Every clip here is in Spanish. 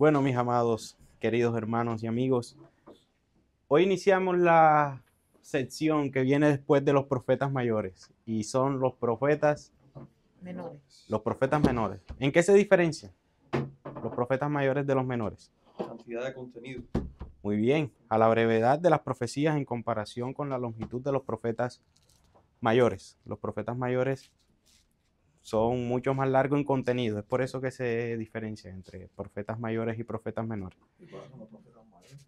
Bueno, mis amados, queridos hermanos y amigos, hoy iniciamos la sección que viene después de los profetas mayores y son los profetas menores. ¿En qué se diferencian los profetas mayores de los menores? Cantidad de contenido. Muy bien, a la brevedad de las profecías en comparación con la longitud de los profetas mayores. Los profetas mayores son mucho más largos en contenido, es por eso que se diferencia entre profetas mayores y profetas menores. ¿Y cuáles son los profetas mayores?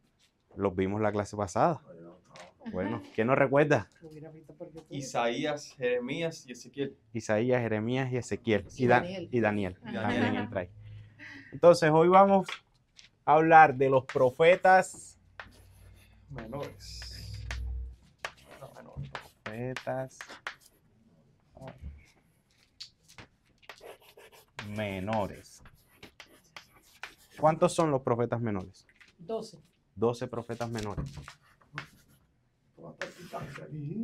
Los vimos la clase pasada. Bueno, ¿quién nos recuerda? Isaías, Jeremías y Ezequiel. Isaías, Jeremías y Ezequiel. Y Daniel. Y Daniel. Daniel. También entra ahí. Entonces, hoy vamos a hablar de los profetas Menores. No, menores. profetas menores. ¿Cuántos son los profetas menores? 12. 12 profetas menores.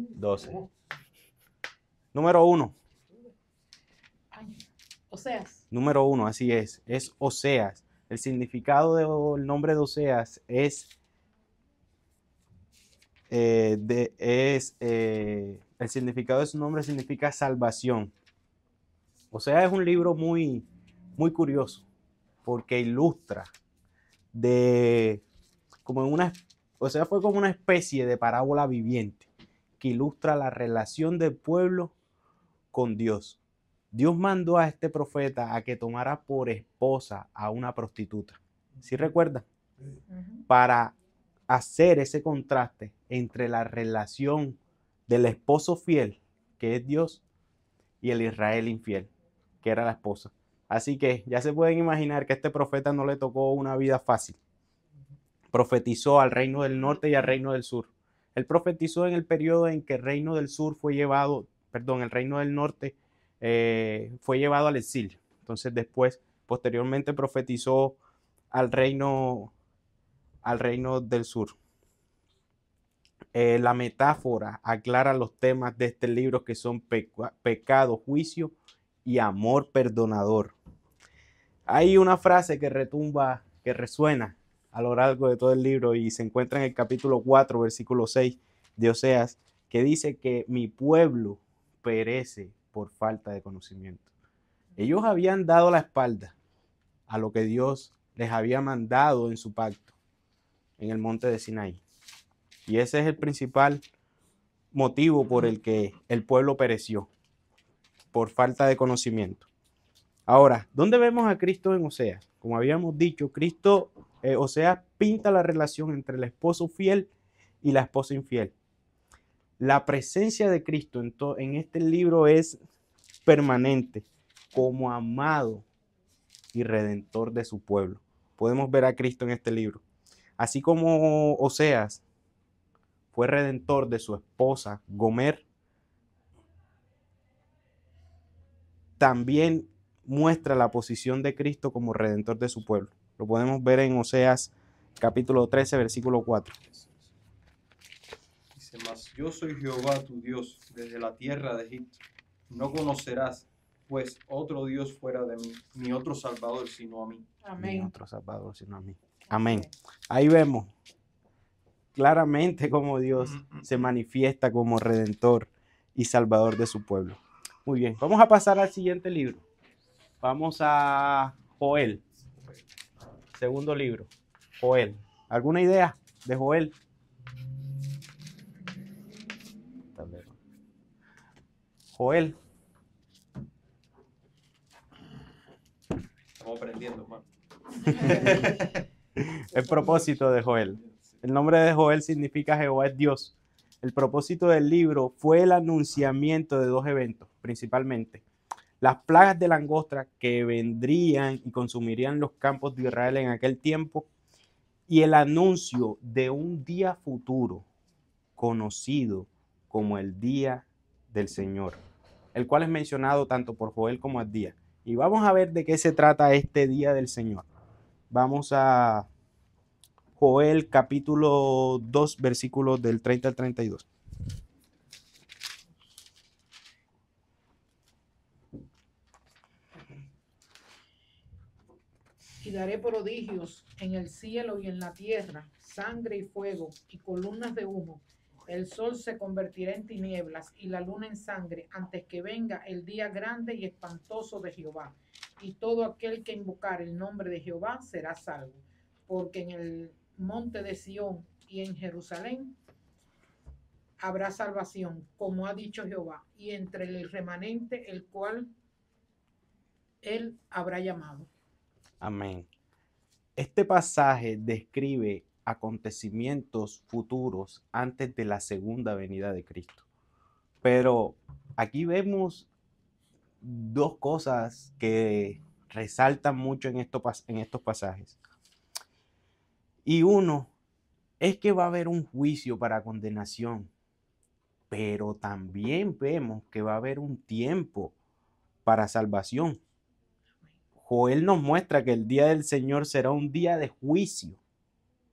12. Número 1. Oseas. Número 1, así es Oseas. El significado del nombre de Oseas es, el significado de su nombre significa salvación. Oseas es un libro muy, muy curioso porque ilustra Oseas fue como una especie de parábola viviente que ilustra la relación del pueblo con Dios. Dios mandó a este profeta a que tomara por esposa a una prostituta. ¿Sí recuerdan? Para hacer ese contraste entre la relación del esposo fiel, que es Dios, y el Israel infiel, que era la esposa. Así que ya se pueden imaginar que a este profeta no le tocó una vida fácil. Profetizó al reino del norte y al reino del sur. Él profetizó en el periodo en que el reino del norte fue llevado al exilio. Entonces después, posteriormente profetizó al reino del sur. La metáfora aclara los temas de este libro que son pecado, juicio y amor perdonador. Hay una frase que retumba, que resuena a lo largo de todo el libro y se encuentra en el capítulo 4, versículo 6 de Oseas, que dice que mi pueblo perece por falta de conocimiento. Ellos habían dado la espalda a lo que Dios les había mandado en su pacto en el monte de Sinaí. Y ese es el principal motivo por el que el pueblo pereció, por falta de conocimiento. Ahora, ¿dónde vemos a Cristo en Oseas? Como habíamos dicho, Oseas pinta la relación entre el esposo fiel y la esposa infiel. La presencia de Cristo en este libro es permanente, como amado y redentor de su pueblo. Podemos ver a Cristo en este libro. Así como Oseas fue redentor de su esposa Gomer, también muestra la posición de Cristo como redentor de su pueblo. Lo podemos ver en Oseas capítulo 13, versículo 4. Dice, mas yo soy Jehová tu Dios desde la tierra de Egipto. No conocerás, pues, otro Dios fuera de mí, ni otro Salvador sino a mí. Amén. Ni otro Salvador sino a mí. Amén. Ahí vemos claramente cómo Dios se manifiesta como redentor y salvador de su pueblo. Muy bien, vamos a pasar al siguiente libro. Vamos a Joel, segundo libro, Joel. ¿Alguna idea de Joel? Joel. Estamos aprendiendo, hermano. El propósito de Joel. El nombre de Joel significa Jehová es Dios. El propósito del libro fue el anunciamiento de dos eventos, principalmente. Las plagas de langosta que vendrían y consumirían los campos de Israel en aquel tiempo y el anuncio de un día futuro conocido como el día del Señor, el cual es mencionado tanto por Joel como Abdías. Y vamos a ver de qué se trata este día del Señor. Vamos a Joel capítulo 2, versículos del 30 al 32. Y daré prodigios en el cielo y en la tierra, sangre y fuego y columnas de humo. El sol se convertirá en tinieblas y la luna en sangre antes que venga el día grande y espantoso de Jehová. Y todo aquel que invocar el nombre de Jehová será salvo. Porque en el monte de Sión y en Jerusalén habrá salvación, como ha dicho Jehová, y entre el remanente el cual él habrá llamado. Amén. Este pasaje describe acontecimientos futuros antes de la segunda venida de Cristo. Pero aquí vemos dos cosas que resaltan mucho en estos pasajes. Y uno es que va a haber un juicio para condenación, pero también vemos que va a haber un tiempo para salvación. Joel nos muestra que el día del Señor será un día de juicio.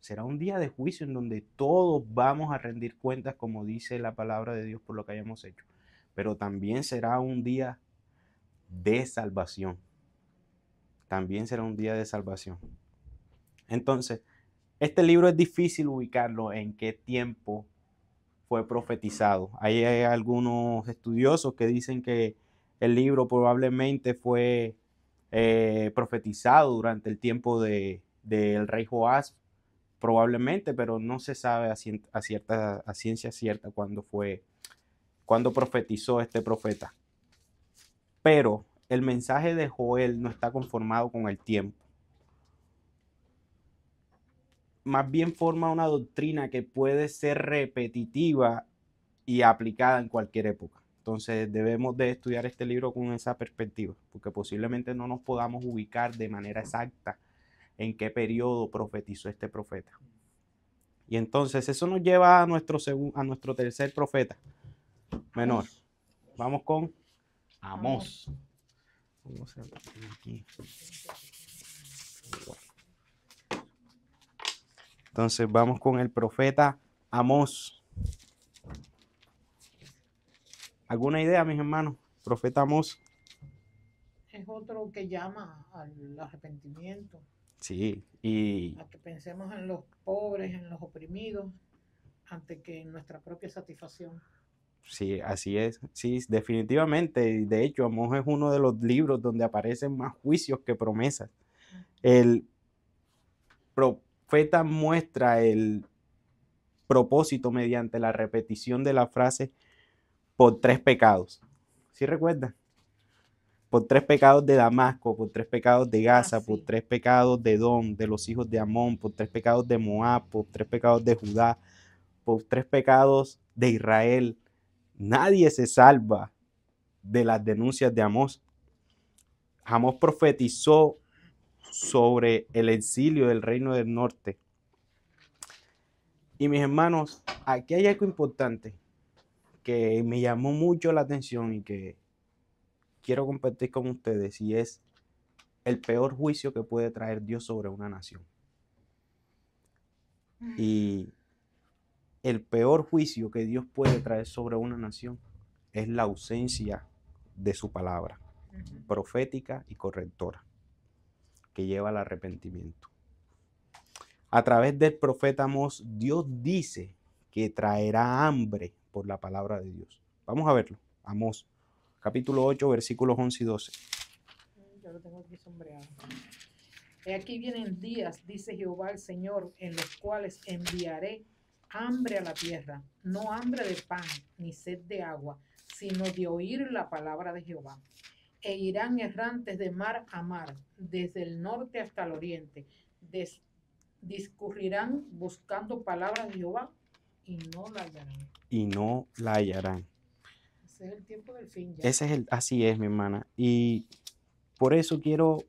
Será un día de juicio en donde todos vamos a rendir cuentas, como dice la palabra de Dios, por lo que hayamos hecho. Pero también será un día de salvación. También será un día de salvación. Entonces, este libro es difícil ubicarlo en qué tiempo fue profetizado. Hay algunos estudiosos que dicen que el libro probablemente fue profetizado durante el tiempo del rey Joás, probablemente, pero no se sabe a ciencia cierta cuándo profetizó este profeta. Pero el mensaje de Joel no está conformado con el tiempo. Más bien forma una doctrina que puede ser repetitiva y aplicada en cualquier época. Entonces debemos de estudiar este libro con esa perspectiva, porque posiblemente no nos podamos ubicar de manera exacta en qué periodo profetizó este profeta. Y entonces eso nos lleva a nuestro tercer profeta menor. Vamos con Amós. Vamos a ver aquí. Entonces vamos con el profeta Amós. ¿Alguna idea, mis hermanos? Profeta Amós. Es otro que llama al arrepentimiento. Sí, y a que pensemos en los pobres, en los oprimidos, antes que en nuestra propia satisfacción. sí, así es. Sí, definitivamente. De hecho, Amós es uno de los libros donde aparecen más juicios que promesas. El profeta muestra el propósito mediante la repetición de la frase por 3 pecados. ¿Sí recuerdan? Por 3 pecados de Damasco, por 3 pecados de Gaza, sí. por 3 pecados de Edom, de los hijos de Amón, por 3 pecados de Moab, por 3 pecados de Judá, por 3 pecados de Israel. Nadie se salva de las denuncias de Amós. Amós profetizó sobre el exilio del reino del norte. Y mis hermanos, aquí hay algo importante que me llamó mucho la atención y que quiero compartir con ustedes, y es el peor juicio que puede traer Dios sobre una nación. Y el peor juicio que Dios puede traer sobre una nación es la ausencia de su palabra profética y correctora que lleva al arrepentimiento. A través del profeta Amós, Dios dice que traerá hambre por la palabra de Dios. Vamos a verlo. Amós, capítulo 8, versículos 11 y 12. Yo lo tengo aquí sombreado. Aquí vienen días, dice Jehová el Señor, en los cuales enviaré hambre a la tierra, no hambre de pan ni sed de agua, sino de oír la palabra de Jehová. E irán errantes de mar a mar, desde el norte hasta el oriente. Discurrirán buscando palabras de Jehová y no la hallarán. Y no la hallarán. Ese es el tiempo del fin ya. Así es, mi hermana. Y por eso quiero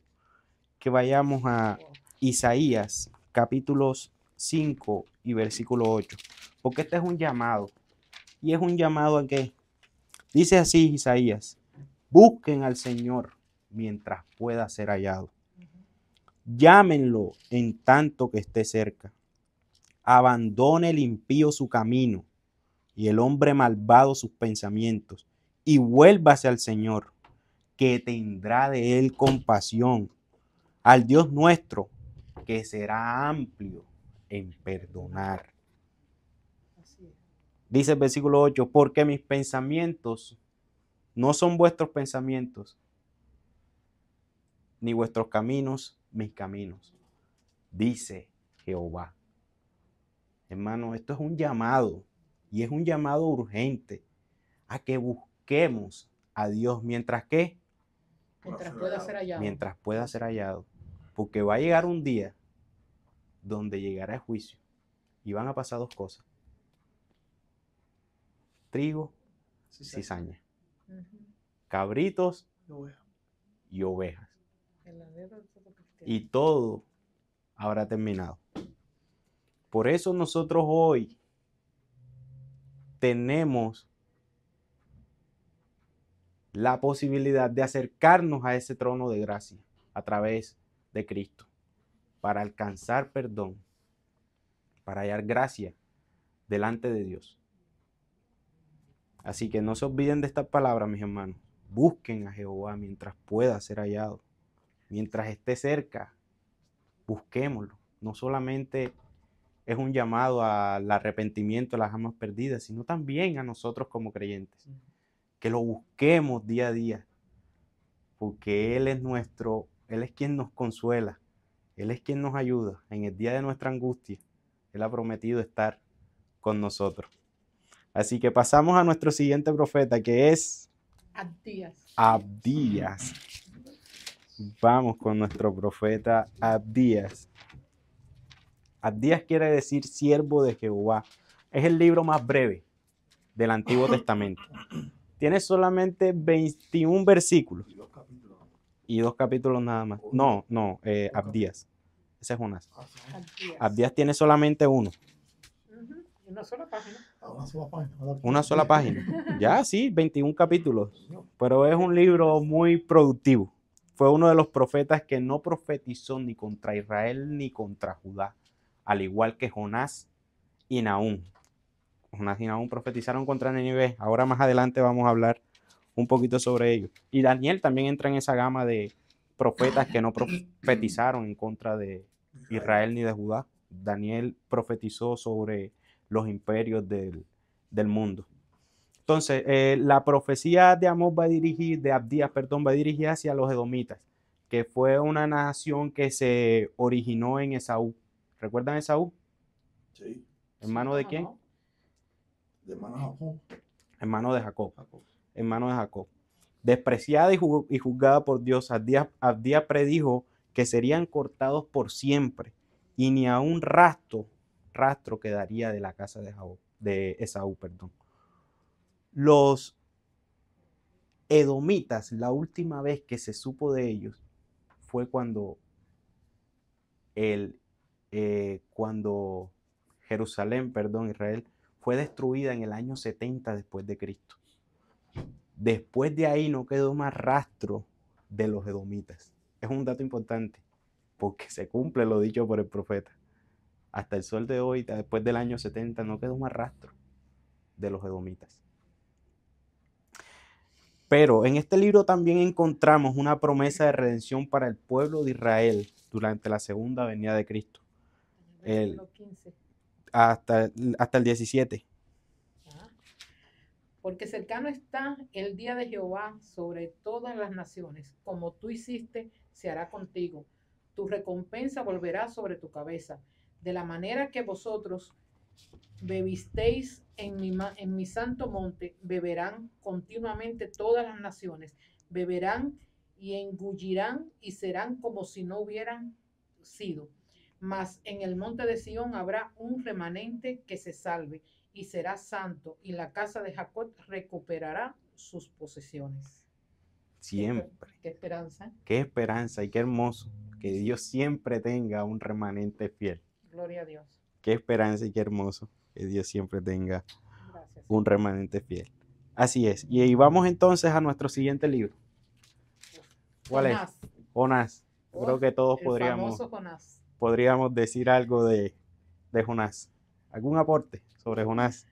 que vayamos a Isaías, capítulos 5 y versículo 8. Porque este es un llamado. Y es un llamado a que dice así Isaías: busquen al Señor mientras pueda ser hallado. Llámenlo en tanto que esté cerca. Abandone el impío su camino y el hombre malvado sus pensamientos, y vuélvase al Señor, que tendrá de él compasión, al Dios nuestro, que será amplio en perdonar. Así es. Dice el versículo 8, porque mis pensamientos no son vuestros pensamientos, ni vuestros caminos mis caminos, dice Jehová. Hermano, esto es un llamado, y es un llamado urgente a que busquemos a Dios mientras que Mientras pueda ser hallado. mientras pueda ser hallado, porque va a llegar un día donde llegará el juicio y van a pasar dos cosas: trigo, cizaña, Ujú. cabritos y ovejas, El ladero de todo cristiano. y todo habrá terminado. Por eso nosotros hoy tenemos la posibilidad de acercarnos a ese trono de gracia a través de Cristo, para alcanzar perdón, para hallar gracia delante de Dios. Así que no se olviden de estas palabras, mis hermanos. Busquen a Jehová mientras pueda ser hallado. Mientras esté cerca, busquémoslo. No solamente es un llamado al arrepentimiento de las almas perdidas, sino también a nosotros como creyentes. Que lo busquemos día a día, porque Él es quien nos consuela, Él es quien nos ayuda en el día de nuestra angustia. Él ha prometido estar con nosotros. Así que pasamos a nuestro siguiente profeta, que es Abdías. Vamos con nuestro profeta Abdías. Abdías quiere decir siervo de Jehová. Es el libro más breve del Antiguo Testamento. Tiene solamente 21 versículos. Y 2 capítulos nada más. No, Abdías. Ese es Jonás. Abdías tiene solamente uno. Una sola página. Una sola página. Ya, sí, 21 capítulos. Pero es un libro muy productivo. Fue uno de los profetas que no profetizó ni contra Israel ni contra Judá, al igual que Jonás y Nahum. Jonás y Nahum profetizaron contra Nínive. Ahora más adelante vamos a hablar un poquito sobre ello. Y Daniel también entra en esa gama de profetas que no profetizaron en contra de Israel ni de Judá. Daniel profetizó sobre los imperios del mundo. Entonces, la profecía de Abdías va dirigida hacia los edomitas, que fue una nación que se originó en Esaú. ¿Recuerdan Esaú? Sí. ¿Hermano de quién? De Jacob. Hermano de Jacob. Hermano de Jacob. Despreciada y juzgada por Dios, Abdías predijo que serían cortados por siempre y ni a un rastro quedaría de la casa de Esaú. Los edomitas, la última vez que se supo de ellos fue cuando Jerusalén, Israel, fue destruida en el año 70 después de Cristo. Después de ahí no quedó más rastro de los edomitas. Es un dato importante porque se cumple lo dicho por el profeta. Hasta el sol de hoy, después del año 70, no quedó más rastro de los edomitas. Pero en este libro también encontramos una promesa de redención para el pueblo de Israel durante la segunda venida de Cristo. Hasta el 17. Porque cercano está el día de Jehová sobre todas las naciones. Como tú hiciste, se hará contigo. Tu recompensa volverá sobre tu cabeza. De la manera que vosotros bebisteis en mi santo monte, beberán continuamente todas las naciones. Beberán y engullirán y serán como si no hubieran sido. Mas en el monte de Sión habrá un remanente que se salve y será santo, y la casa de Jacob recuperará sus posesiones. Siempre. Qué esperanza. Qué esperanza y qué hermoso que Dios siempre tenga un remanente fiel. Gloria a Dios. Qué esperanza y qué hermoso que Dios siempre tenga un remanente fiel. Así es. Y vamos entonces a nuestro siguiente libro. ¿Cuál es? Jonás. Yo creo que todos podríamos decir algo de Jonás. ¿Algún aporte sobre Jonás?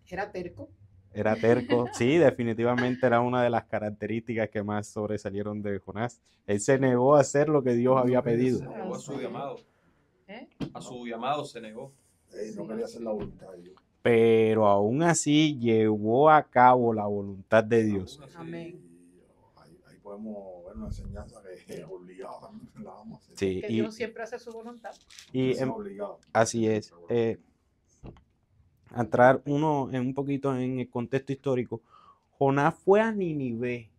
Era terco. Era terco. Sí, definitivamente era una de las características que más sobresalieron de Jonás. Él se negó a hacer lo que Dios había pedido. Se negó a su llamado. ¿Eh? A su llamado se negó. No quería hacer la voluntad de Dios. Pero aún así llevó a cabo la voluntad de Dios. Aún así, Amén. Ahí podemos ver una enseñanza que es obligada también la vamos a hacer. Sí, Que Dios siempre hace su voluntad. y Es obligado. así es. Entrar uno en un poquito en el contexto histórico. Jonás fue a Nínive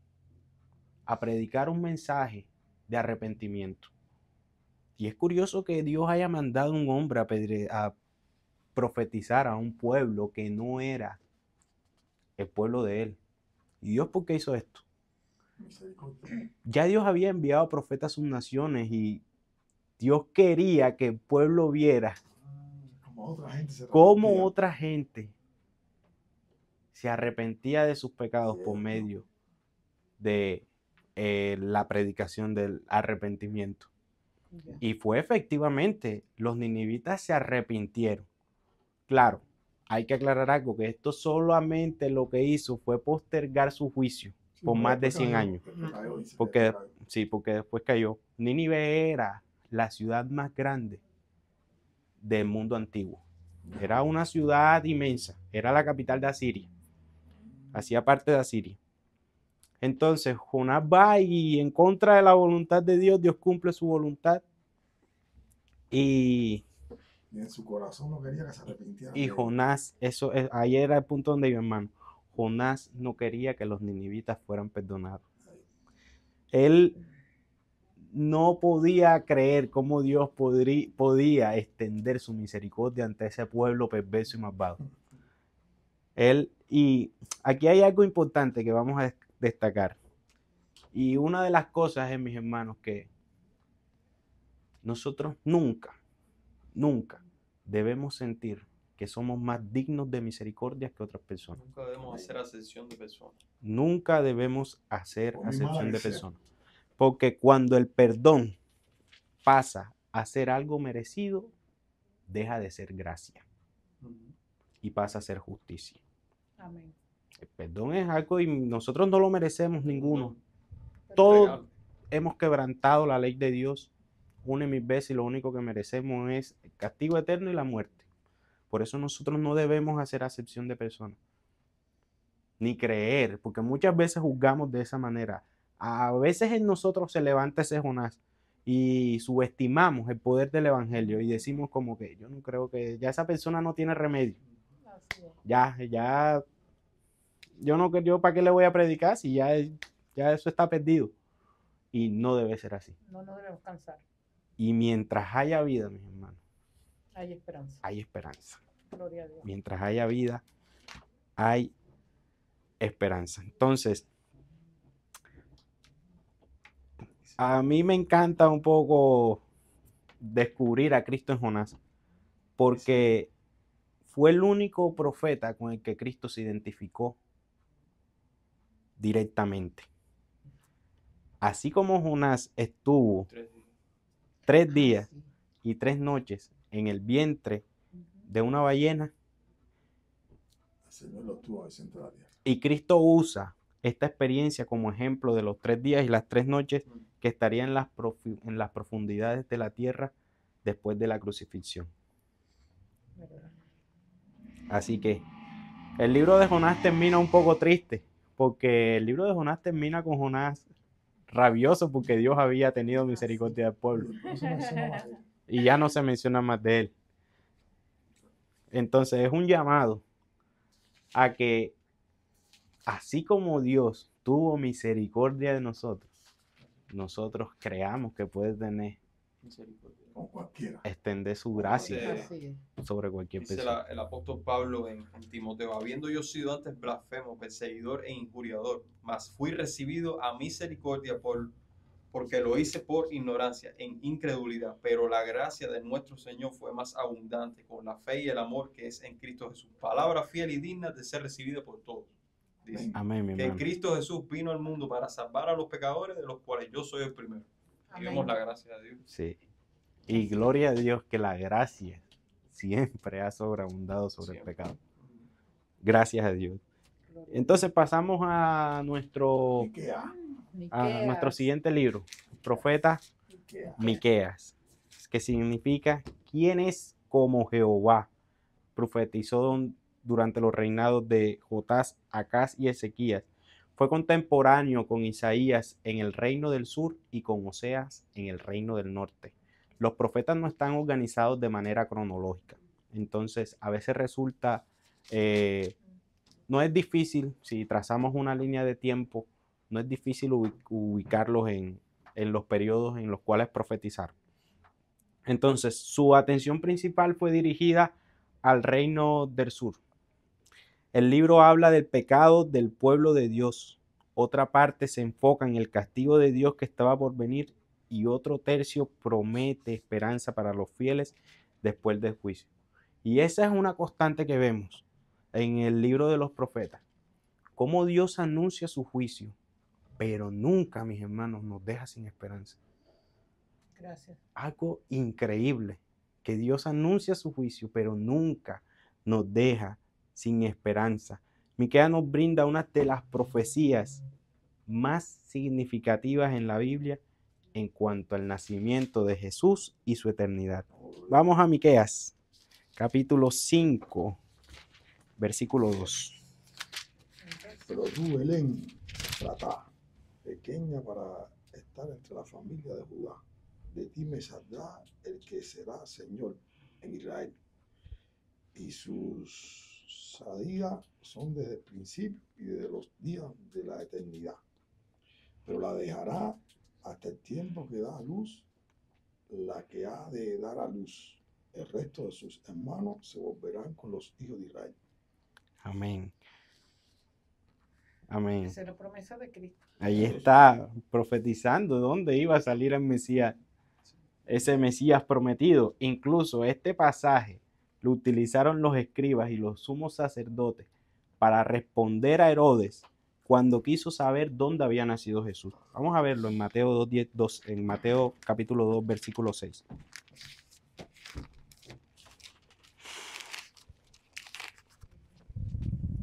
a predicar un mensaje de arrepentimiento. Y es curioso que Dios haya mandado un hombre a profetizar a un pueblo que no era el pueblo de él. ¿Y Dios por qué hizo esto? Misericordia. Ya Dios había enviado profetas a sus naciones y Dios quería que el pueblo viera Como otra gente se cómo arrepentía. otra gente se arrepentía de sus pecados por Cierto. medio de la predicación del arrepentimiento. Ya. Y fue efectivamente, los ninivitas se arrepintieron. Claro, hay que aclarar algo, que esto solamente lo que hizo fue postergar su juicio Sí, por pero más de después 100 cayó, años. después cayó, dice que Porque, después cayó. sí, porque después cayó. Nínive era la ciudad más grande del mundo antiguo. Era una ciudad inmensa, era la capital de Asiria, hacía parte de Asiria. Entonces Jonás va y en contra de la voluntad de Dios, Dios cumple su voluntad y Y en su corazón no quería que se arrepintieran. de él. Jonás, ahí era el punto donde iba, hermano. Jonás no quería que los ninivitas fueran perdonados. Él no podía creer cómo Dios podía extender su misericordia ante ese pueblo perverso y malvado. Y aquí hay algo importante que vamos a destacar. Y una de las cosas es, mis hermanos, que nosotros nunca debemos sentir que somos más dignos de misericordia que otras personas. nunca debemos hacer acepción de personas. Nunca debemos hacer Por muy mala acepción que de sea. personas. Porque cuando el perdón pasa a ser algo merecido, deja de ser gracia y pasa a ser justicia. Amén. El perdón es algo y nosotros no lo merecemos ninguno. Un Todos regalo. hemos quebrantado la ley de Dios una y mil veces y lo único que merecemos es el castigo eterno y la muerte. Por eso nosotros no debemos hacer acepción de personas. Ni creer, porque muchas veces juzgamos de esa manera. A veces en nosotros se levanta ese Jonás y subestimamos el poder del evangelio y decimos como que yo no creo que ya esa persona no tiene remedio. Así es. Ya, yo para qué le voy a predicar si ya eso está perdido. Y no debe ser así. No nos debemos cansar. Y mientras haya vida, mis hermanos, Hay esperanza. hay esperanza. Gloria a Dios. Mientras haya vida, hay esperanza. Entonces, a mí me encanta un poco descubrir a Cristo en Jonás, porque fue el único profeta con el que Cristo se identificó directamente. Así como Jonás estuvo 3 días Sí. y 3 noches en el vientre Ujú. de una ballena, El Señor lo tuvo al centro de la tierra. y Cristo usa esta experiencia como ejemplo de los 3 días y las 3 noches que estaría en las profundidades de la tierra después de la crucifixión. ¿Verdad? Así que el libro de Jonás termina un poco triste, porque el libro de Jonás termina con Jonás rabioso porque Dios había tenido misericordia del pueblo No se menciona más de él. y ya no se menciona más de él. Entonces es un llamado a que así como Dios tuvo misericordia de nosotros, nosotros creamos que puede tener, Misericordia. Con cualquiera. extender su gracia Así es. sobre cualquier Dice persona. el apóstol Pablo en Timoteo: habiendo yo sido antes blasfemo, perseguidor e injuriador, mas fui recibido a misericordia porque lo hice por ignorancia, en incredulidad, pero la gracia de nuestro Señor fue más abundante con la fe y el amor que es en Cristo Jesús. Palabra fiel y digna de ser recibida por todos. Dice Amén, mi que hermano. Cristo Jesús vino al mundo para salvar a los pecadores, de los cuales yo soy el primero. Digamos Amén. la gracia de Dios. Sí. Y gloria a Dios que la gracia siempre ha sobreabundado sobre el Siempre. pecado. Gracias a Dios. Entonces pasamos a nuestro Ikea. Miqueas. siguiente libro, profeta Ikea. Miqueas, que significa ¿quién es como Jehová? Profetizó durante los reinados de Jotás, Acaz y Ezequías. Fue contemporáneo con Isaías en el reino del sur y con Oseas en el reino del norte. Los profetas no están organizados de manera cronológica, entonces a veces resulta, no es difícil, si trazamos una línea de tiempo, no es difícil ubicarlos en los periodos en los cuales profetizaron. Entonces, su atención principal fue dirigida al reino del sur. El libro habla del pecado del pueblo de Dios. Otra parte se enfoca en el castigo de Dios que estaba por venir y otro tercio promete esperanza para los fieles después del juicio. Y esa es una constante que vemos en el libro de los profetas. Cómo Dios anuncia su juicio, pero nunca, mis hermanos, nos deja sin esperanza. Gracias. Algo increíble, que Dios anuncia su juicio, pero nunca nos deja sin esperanza. Miqueas nos brinda una de las profecías más significativas en la Biblia en cuanto al nacimiento de Jesús y su eternidad. Vamos a Miqueas, capítulo 5, versículo 2. Pero tú, Belén, Efratá, pequeña para estar entre la familia de Judá, de ti me saldrá el que será Señor en Israel. Y sus salidas son desde el principio y desde los días de la eternidad. Pero la dejará hasta el tiempo que da a luz la que ha de dar a luz. El resto de sus hermanos se volverán con los hijos de Israel. Amén. Amén. Esa es la promesa de Cristo. Ahí está profetizando dónde iba a salir el Mesías, ese Mesías prometido. Incluso este pasaje lo utilizaron los escribas y los sumos sacerdotes para responder a Herodes cuando quiso saber dónde había nacido Jesús. Vamos a verlo en Mateo 2, en Mateo capítulo 2, versículo 6.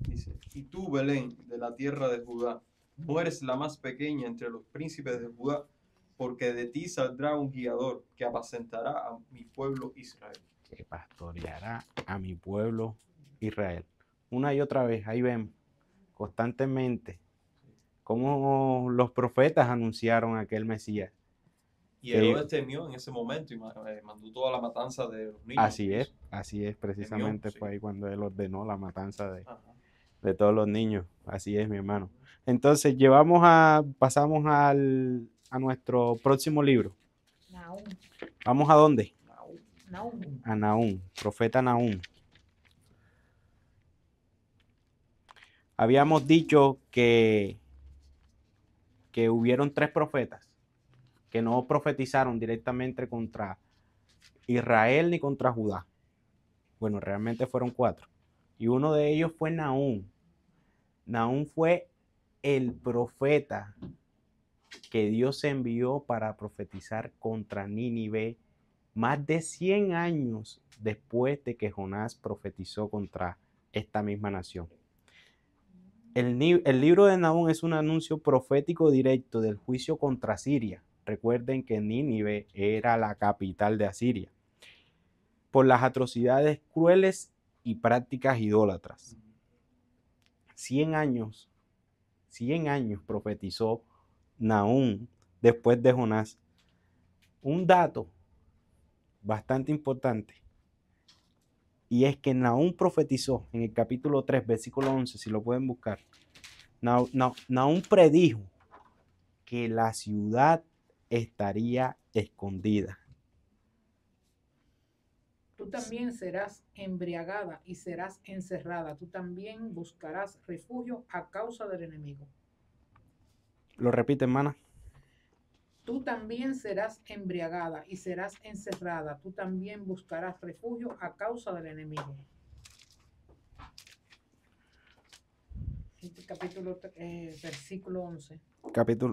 Dice, y tú, Belén, de la tierra de Judá, no eres la más pequeña entre los príncipes de Judá, porque de ti saldrá un guiador que apacentará a mi pueblo Israel. Que pastoreará a mi pueblo Israel. Una y otra vez, ahí vemos constantemente cómo los profetas anunciaron a aquel Mesías. Y Herodes temió en ese momento y mandó toda la matanza de los niños. Así es, precisamente sí. fue ahí cuando él ordenó la matanza Ajá. de todos los niños. Así es, mi hermano. Entonces, pasamos a nuestro próximo libro. Nahum. ¿Vamos a dónde? Nahum. A Nahum, profeta Nahum. Habíamos dicho que hubieron 3 profetas que no profetizaron directamente contra Israel ni contra Judá. Bueno, realmente fueron 4. Y uno de ellos fue Nahum. Nahum fue el profeta que Dios envió para profetizar contra Nínive más de 100 años después de que Jonás profetizó contra esta misma nación. El libro de Nahum es un anuncio profético directo del juicio contra Siria. Recuerden que Nínive era la capital de Asiria, por las atrocidades crueles y prácticas idólatras. 100 años profetizó Nahum después de Jonás. Un dato bastante importante, y es que Nahum profetizó en el capítulo 3, versículo 11, si lo pueden buscar. Nahum predijo que la ciudad estaría escondida. Tú también serás embriagada y serás encerrada. Tú también buscarás refugio a causa del enemigo. Lo repite, hermana. Tú también serás embriagada y serás encerrada. Tú también buscarás refugio a causa del enemigo. Capítulo versículo 11.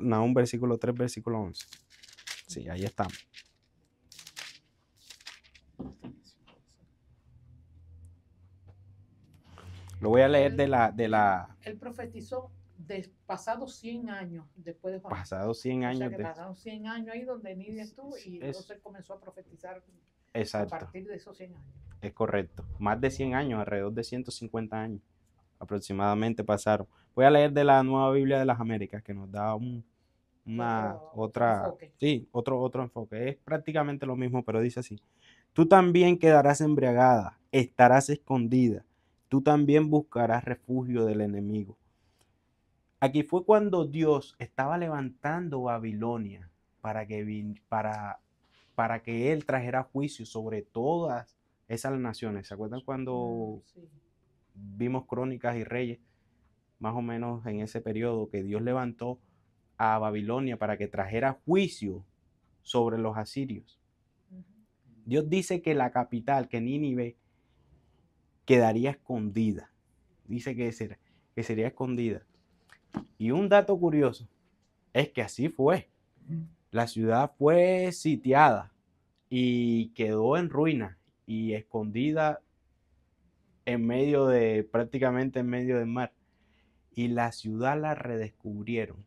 Nahum, versículo 3, versículo 11. Sí, ahí estamos. Lo voy a leer de la Él profetizó pasados 100 años después de Juan. pasados 100 O sea años que de... pasaron 100 años ahí donde Nidia estuvo y Es- entonces él comenzó a profetizar a Exacto, partir de esos 100 años. es correcto. Más de 100 años, alrededor de 150 años aproximadamente pasaron. Voy a leer de la Nueva Biblia de las Américas, que nos da Otro enfoque. sí, otro enfoque. Es prácticamente lo mismo, pero dice así: tú también quedarás embriagada, estarás escondida, tú también buscarás refugio del enemigo. Aquí fue cuando Dios estaba levantando Babilonia para que él trajera juicio sobre todas esas naciones. ¿Se acuerdan cuando Sí. vimos Crónicas y Reyes? Más o menos en ese periodo que Dios levantó a Babilonia para que trajera juicio sobre los asirios. Ujú. Dios dice que la capital, que Nínive, quedaría escondida. Dice que sería escondida. Y un dato curioso es que así fue. La ciudad fue sitiada y quedó en ruinas y escondida prácticamente en medio del mar. Y la ciudad la redescubrieron.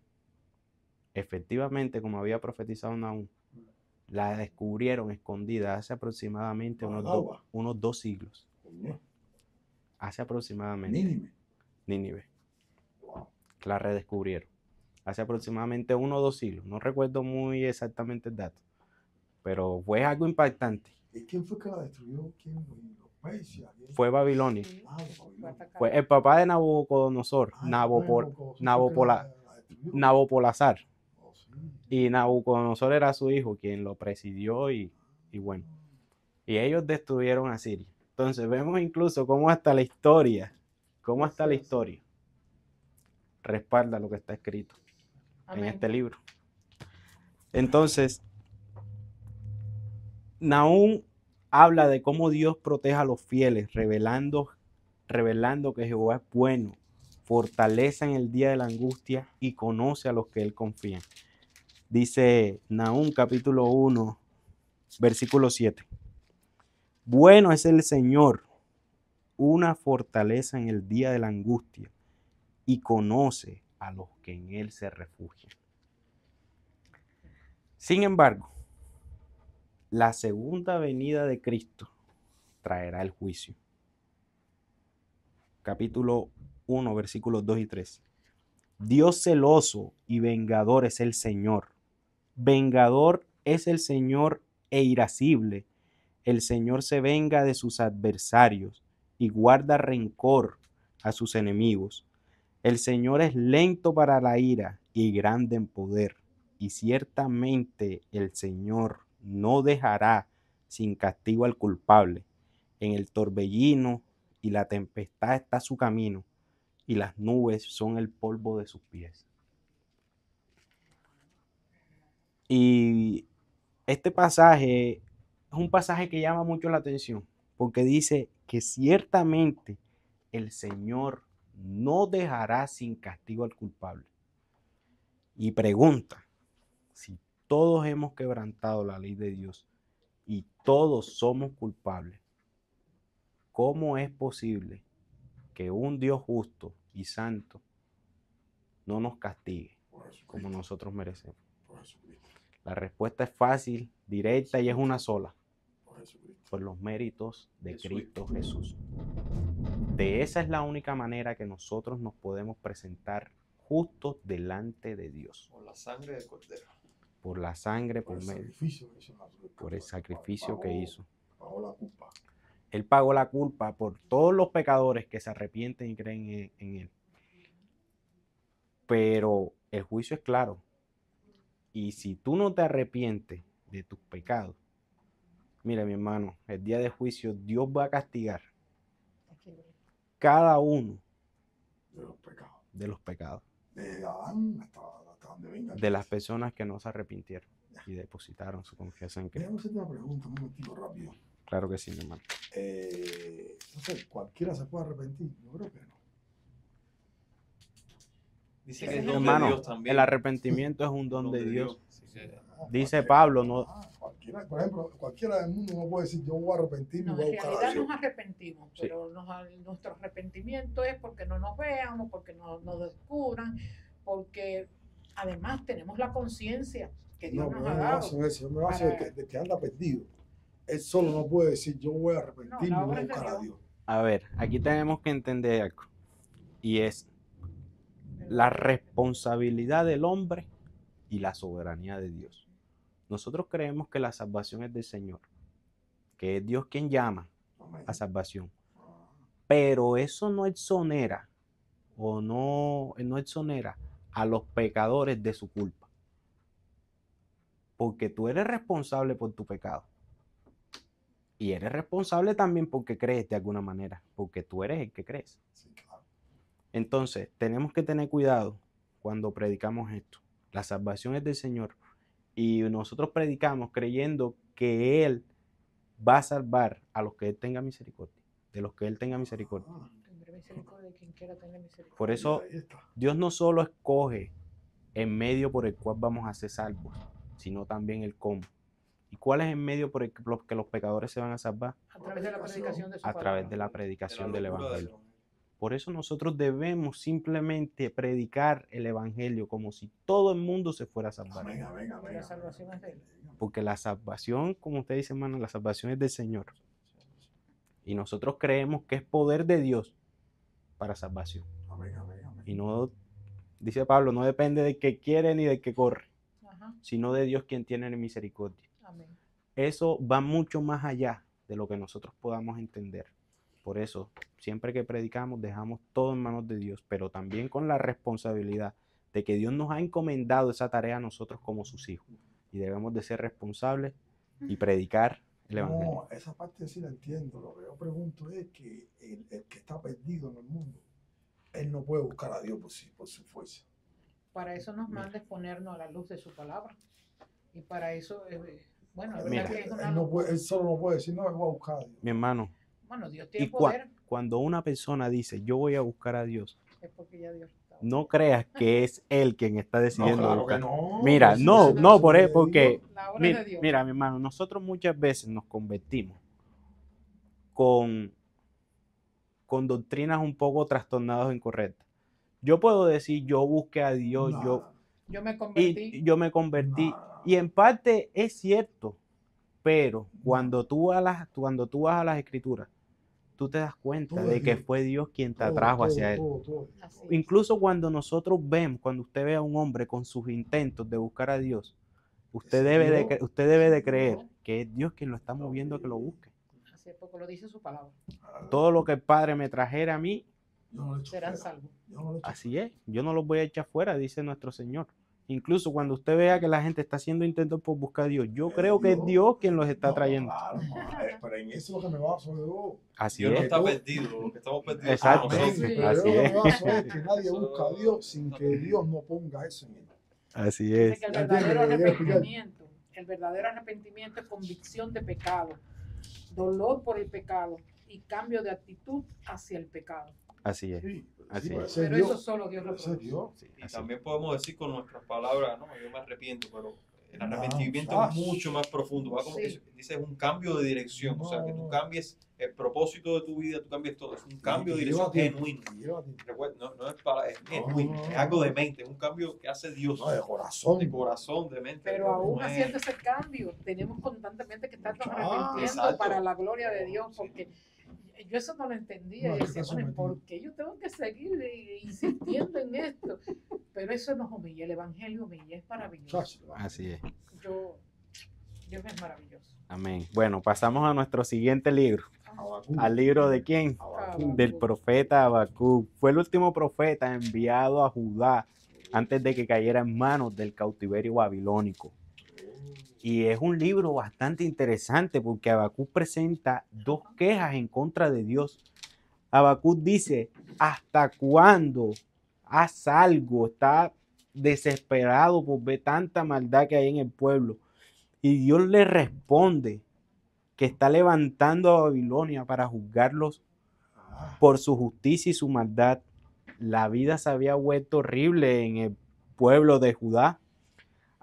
Efectivamente, como había profetizado Nahum, la descubrieron escondida hace aproximadamente unos 2 siglos. Hace aproximadamente. Nínive. La redescubrieron. Hace aproximadamente 1 o 2 siglos. No recuerdo muy exactamente el dato, pero fue algo impactante. ¿Y quién fue que la destruyó? ¿Quién? ¿Los persias? Fue Babilonia. Sí, Babilonia. Fue el papá de Nabucodonosor, Nabopolassar. Y Nabucodonosor era su hijo quien lo presidió y bueno. Y ellos destruyeron a Siria. Entonces vemos incluso cómo hasta la historia respalda lo que está escrito en este libro. Entonces, Nahum habla de cómo Dios protege a los fieles, revelando que Jehová es bueno, fortaleza en el día de la angustia y conoce a los que él confía. Dice Nahum capítulo 1, versículo 7. Bueno es el Señor, una fortaleza en el día de la angustia y conoce a los que en él se refugian. Sin embargo, la segunda venida de Cristo traerá el juicio. Capítulo 1, versículos 2 y 3. Dios celoso y vengador es el Señor. Vengador es el Señor e irascible. El Señor se venga de sus adversarios y guarda rencor a sus enemigos. El Señor es lento para la ira y grande en poder. Y ciertamente el Señor no dejará sin castigo al culpable. En el torbellino y la tempestad está su camino, y las nubes son el polvo de sus pies. Y este pasaje es un pasaje que llama mucho la atención, porque dice que ciertamente el Señor no dejará sin castigo al culpable. Y pregunta, si todos hemos quebrantado la ley de Dios y todos somos culpables, ¿cómo es posible que un Dios justo y santo no nos castigue como nosotros merecemos? La respuesta es fácil, directa y es una sola: por los méritos de Cristo Jesús. De esa es la única manera que nosotros nos podemos presentar justos delante de Dios. Por la sangre del Cordero. Por la sangre, por el sacrificio que hizo. Pagó la culpa. Él pagó la culpa por todos los pecadores que se arrepienten y creen en Él. Pero el juicio es claro. Y si tú no te arrepientes de tus pecados, mira, mi hermano, el día de juicio Dios va a castigar cada uno de los pecados. De Adán hasta donde venga. De las personas que no se arrepintieron y depositaron su confianza en Cristo. Déjame hacerte una pregunta, un momentito rápido. Claro que sí, mi hermano. No sé, ¿cualquiera se puede arrepentir? Yo creo que no. Dice que Hermano, Dios también. el arrepentimiento es un don de Dios. Así que, Dice Pablo, no, Por ejemplo, cualquiera del mundo no puede decir yo voy a arrepentirme y No, voy a en buscar a realidad Dios. nos arrepentimos, Sí. pero nuestro arrepentimiento es porque no nos vean o porque no nos descubran, porque además tenemos la conciencia que Dios No, nos pero ha no me dado. baso en eso, yo me baso para- de que anda perdido. Él solo no puede decir yo voy a No, arrepentirme la y voy obra a es de buscar a Dios. Dios. A ver, aquí tenemos que entender algo. Y es la responsabilidad del hombre y la soberanía de Dios. Nosotros creemos que la salvación es del Señor, que es Dios quien llama Amén. a salvación. Ah, Pero eso no exonera no exonera a los pecadores de su culpa. Porque tú eres responsable por tu pecado. Y eres responsable también porque crees de alguna manera, porque tú eres el que crees. sí, claro. Entonces, tenemos que tener cuidado cuando predicamos esto. La salvación es del Señor. Y nosotros predicamos creyendo que Él va a salvar a los que Él tenga misericordia, de los que Él tenga misericordia. Ah, Tendré misericordia de quien quiera tener misericordia. Por eso, ahí está. Dios no solo escoge el medio por el cual vamos a ser salvos, sino también el cómo. ¿Y cuál es el medio por el que los pecadores se van a salvar? A través de la predicación de su A través de palabra. la predicación De del la locura del Evangelio. Por eso nosotros debemos simplemente predicar el Evangelio como si todo el mundo se fuera a salvar. Amén, amén, Y amén. la salvación es de Él. Porque la salvación, como usted dice, hermano, la salvación es del Señor. Y nosotros creemos que es poder de Dios para salvación. Amén, amén, amén. Y no, dice Pablo, no depende del que quiere ni del que corre, Ajá, sino de Dios quien tiene misericordia. amén. Eso va mucho más allá de lo que nosotros podamos entender. Por eso, siempre que predicamos, dejamos todo en manos de Dios, pero también con la responsabilidad de que Dios nos ha encomendado esa tarea a nosotros como sus hijos. Y debemos de ser responsables y predicar el Evangelio. No, esa parte sí la entiendo. Lo que yo pregunto es que el que está perdido en el mundo, él no puede buscar a Dios por su fuerza. Para eso nos manda exponernos a la luz de su palabra. Y para eso, bueno, es Mira, verdad que es una Él, no locura. puede, él solo no puede decir, no, él va a buscar a Dios. Mi hermano, Bueno, Dios y tiene poder, cuando una persona dice, yo voy a buscar a Dios, es porque ya Dios está. no creas que es él quien está decidiendo claro buscar. que no. Mira, Pues sí, no, sí, no, sí, por sí, eso, porque La obra es de Dios. mira, mi hermano, nosotros muchas veces nos convertimos con doctrinas un poco trastornadas o incorrectas. Yo puedo decir, yo busqué a Dios, Yo me convertí. y yo me convertí. Nah. Y en parte es cierto, pero cuando tú vas a las escrituras, tú te das cuenta Todo de es que Dios. fue Dios quien te atrajo hacia Él. Así es. Incluso cuando nosotros vemos, cuando usted ve a un hombre con sus intentos de buscar a Dios, usted Ese debe Dios, usted debe de ese creer Dios. que es Dios quien lo está moviendo a que lo busque. Así es, porque lo dice su palabra. Todo lo que el Padre me trajera a mí, Yo no le echo Serán fuera. salvos. Yo no le echo así es. Yo no los voy a echar fuera, dice nuestro Señor. Incluso cuando usted vea que la gente está haciendo intentos por buscar a Dios, yo creo que es Dios quien los está No, trayendo. Claro, pero en eso es lo que me baso yo. Así Dios no es. está perdido, lo que estamos perdidos Exacto. somos Amén, nosotros. Sí. pero Así yo lo que es. me baso es que nadie Eso busca a Dios sin está que perdido. Dios no ponga eso en él. Así Dice es. que el Ya verdadero entiendo lo que quiere explicar. arrepentimiento es convicción de pecado, dolor por el pecado y cambio de actitud hacia el pecado. Así es. Sí, Así puede es. ser Pero Dios, eso solo Dios lo puede ser produce. Dios. Sí, Y así también podemos decir con nuestras palabras, no, yo me arrepiento, pero el No, arrepentimiento ah, es mucho más profundo. Va como, Sí. dice, es un cambio de dirección, o sea, que tú No. cambies el propósito de tu vida, tú cambies todo. Es un cambio de Y dirección lleva tiempo, genuino. y lleva tiempo. No es para, es No, genuino, no, es no. algo de mente, es un cambio que hace Dios, No, de corazón. de corazón, de mente. Pero no aún es- haciendo ese cambio, tenemos constantemente que estarnos Ah, arrepintiendo exacto. para la gloria de Dios, Sí. porque yo eso no lo entendía. No, Y es que decía, está bueno, ¿y sometido. ¿por qué yo tengo que seguir insistiendo en esto? Pero eso nos humilla, el Evangelio humilla, es maravilloso. Chacho, Así es. Dios es maravilloso. Amén. Bueno, pasamos a nuestro siguiente libro. Habacuc. ¿Al libro de quién? Habacuc. Del profeta Habacuc. Fue el último profeta enviado a Judá antes de que cayera en manos del cautiverio babilónico. Y es un libro bastante interesante porque Habacuc presenta dos quejas en contra de Dios. Habacuc dice, ¿hasta cuándo haz algo? Está desesperado por ver tanta maldad que hay en el pueblo. Y Dios le responde que está levantando a Babilonia para juzgarlos Ah, por su justicia y su maldad. La vida se había vuelto horrible en el pueblo de Judá.